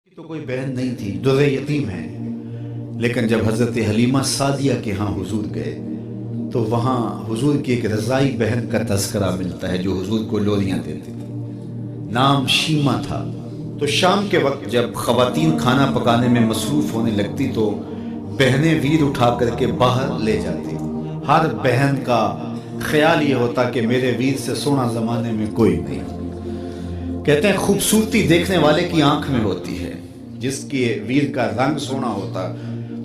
तो कोई बहन नहीं थी, दुर्र यतीम है। लेकिन जब हज़रत हलीमा सादिया के यहाँ हुजूर गए तो वहाँ हुजूर की एक रज़ाई बहन का तज़किरा मिलता है जो हुजूर को लोरियाँ देती थी। नाम शीमा था। तो शाम के वक्त जब ख़वातीन खाना पकाने में मसरूफ़ होने लगती तो बहनें वीर उठा करके बाहर ले जाती। हर बहन का ख्याल ये होता कि मेरे वीर से सोना ज़माने में कोई नहीं। कहते हैं खूबसूरती देखने वाले की आंख में होती है। जिसके वीर का रंग सोना होता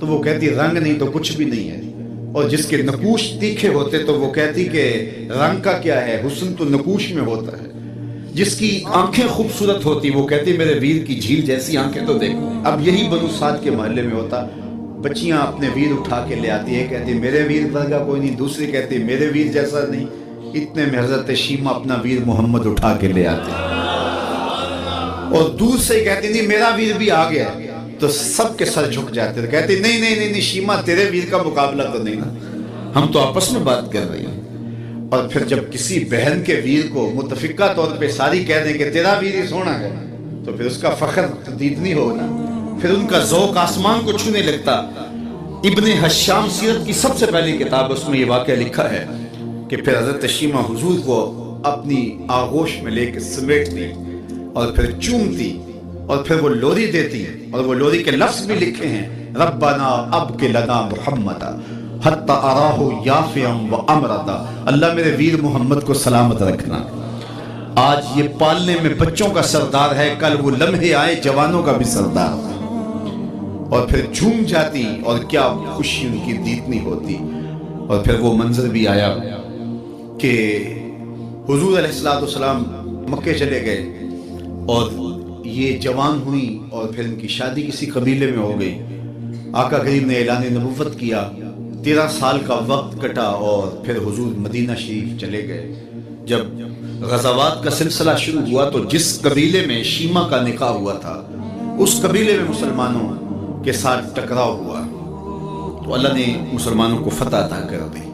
तो वो कहती रंग नहीं तो कुछ भी नहीं है, और जिसके नकूश तीखे होते तो वो कहती कि रंग का क्या है, हुस्न तो नकूश में होता है। जिसकी आंखें खूबसूरत होती वो कहती मेरे वीर की झील जैसी आंखें तो देखो। अब यही बनु साद के मोहल्ले में होता। बच्चियां अपने वीर उठा के ले आती है, कहती मेरे वीर वर्गा कोई नहीं। दूसरी कहती मेरे वीर जैसा नहीं। इतने में हज़रत शीमा अपना वीर मोहम्मद उठा के ले आते और दूर से कहती नहीं मेरा वीर भी आ गया। तो सबके सर झुक जाते थे, कहते नहीं नहीं नहीं नहीं शीमा तेरे वीर का मुकाबला तो नहीं ना, हम तो आपस में बात कर रही हैं। और फिर जब किसी बहन के वीर को मुतफिका तौर पे सारी कह दें कि तेरा वीर ही सोना है तो फिर उसका फख्र तदीदनी होगा, फिर उनका ज़ौक़ आसमान को छूने लगता। इब्ने हश्शाम सीरत की सबसे पहली किताब, उसमें ये वाक़या लिखा है कि फिर हज़रत शीमा हुजूर को अपनी आगोश में लेकर समेटती और फिर चूमती और फिर वो लोरी देती। और वो लोरी के लफ्ज़ भी लिखे हैं, रब्बना अब के लना मुहम्मदा हत्ता अराहु याफ़िअम व अमरदा। अल्लाह मेरे वीर मोहम्मद को सलामत रखना। आज ये पालने में बच्चों का सरदार है, कल वो लम्हे आए जवानों का भी सरदार। और फिर झूम जाती और क्या खुशी उनकी दीदनी होती। और फिर वो मंजर भी आया कि हुजूर अलैहिस्सलाम मक्के चले गए और ये जवान हुई और फिर इनकी शादी किसी कबीले में हो गई। आका करीम ने ऐलान नबुव्वत किया, 13 साल का वक्त कटा और फिर हुजूर मदीना शरीफ चले गए। जब गज़ावात का सिलसिला शुरू हुआ तो जिस कबीले में शीमा का निकाह हुआ था उस कबीले में मुसलमानों के साथ टकराव हुआ तो अल्लाह ने मुसलमानों को फतह अता कर दी।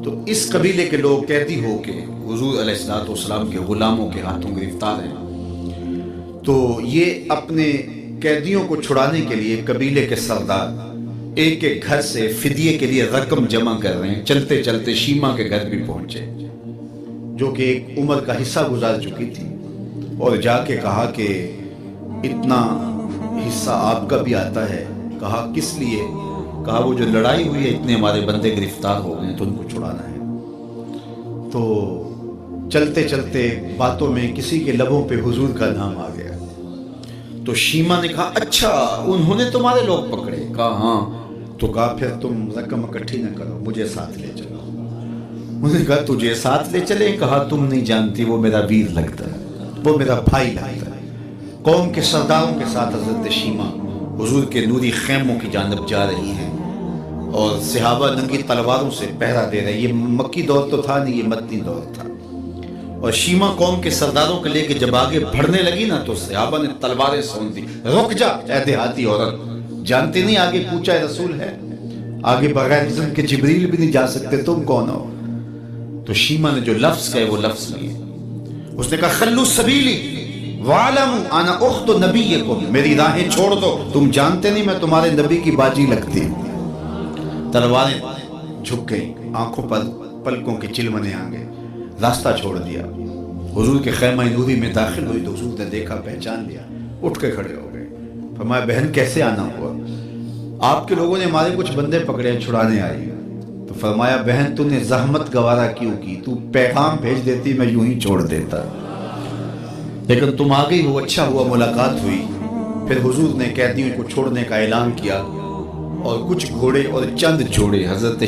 तो इस कबीले के लोग कैदी हो के हुजूर अलैहिस्सलाम के गुलामों के हाथों गिरफ्तार हैं। तो ये अपने कैदियों को छुड़ाने के लिए कबीले के सरदार एक एक घर से फिदिये के लिए रकम जमा कर रहे हैं। चलते चलते शीमा के घर भी पहुंचे जो कि एक उम्र का हिस्सा गुजार चुकी थी और जाके कहा कि इतना हिस्सा आपका भी आता है। कहा किस लिए? कहा वो जो लड़ाई हुई है इतने हमारे बंदे गिरफ्तार हो गए तो उनको छुड़ाना है। तो चलते चलते बातों में किसी के लबों पे हुजूर का नाम आ गया। तो शीमा ने कहा अच्छा उन्होंने तुम्हारे लोग पकड़े? कहा हाँ। तो कहा फिर तुम रकम इकट्ठी न करो, मुझे साथ ले चलो। उन्होंने कहा तुझे साथ ले चले? कहा तुम नहीं जानती वो मेरा वीर लगता है, वो मेरा भाई लगता है। कौम के सरदारों के साथ हजरत शीमा हुजूर के नूरी खैमों की जानब जा रही है और सहाबा नंगी तलवारों से पहरा दे रहे। ये मक्की दौर तो था नहीं, ये मदनी दौर था। और शीमा कौम के सरदारों के लेके जब आगे बढ़ने लगी ना तो सहाबा ने तलवारें सोन दी। रुक जा ऐ देहाती औरत, जानते नहीं आगे पूछा रसूल है, आगे बगैर इज़्न के जिब्रील भी नहीं जा सकते, तुम कौन हो? तो शीमा ने जो लफ्ज़ कहे वो लफ्ज़ लिए। उसने कहा खल्लू सबीली वालम अना उख्तु नबीयकुम, मेरी राहें छोड़ दो, तुम जानते नहीं मैं तुम्हारे नबी की बाजी लगती। तलवारें झुक गई, आंखों पर पलकों के चिलमने आ गए, रास्ता छोड़ दिया। हुजूर के खैमा नूरी में दाखिल हुई तो हुजूर ने देखा, पहचान लिया, उठ के खड़े हो गए। फरमाया बहन कैसे आना हुआ? आपके लोगों ने हमारे कुछ बंदे पकड़े, छुड़ाने आई। तो फरमाया बहन तूने जहमत गवारा क्यों की? तू पैगाम भेज देती मैं यूं ही छोड़ देता, लेकिन तुम आ गई हो, अच्छा हुआ मुलाकात हुई। फिर हुजूर ने कैदियों को छोड़ने का ऐलान किया और कुछ घोड़े और चंद जोड़े हजरत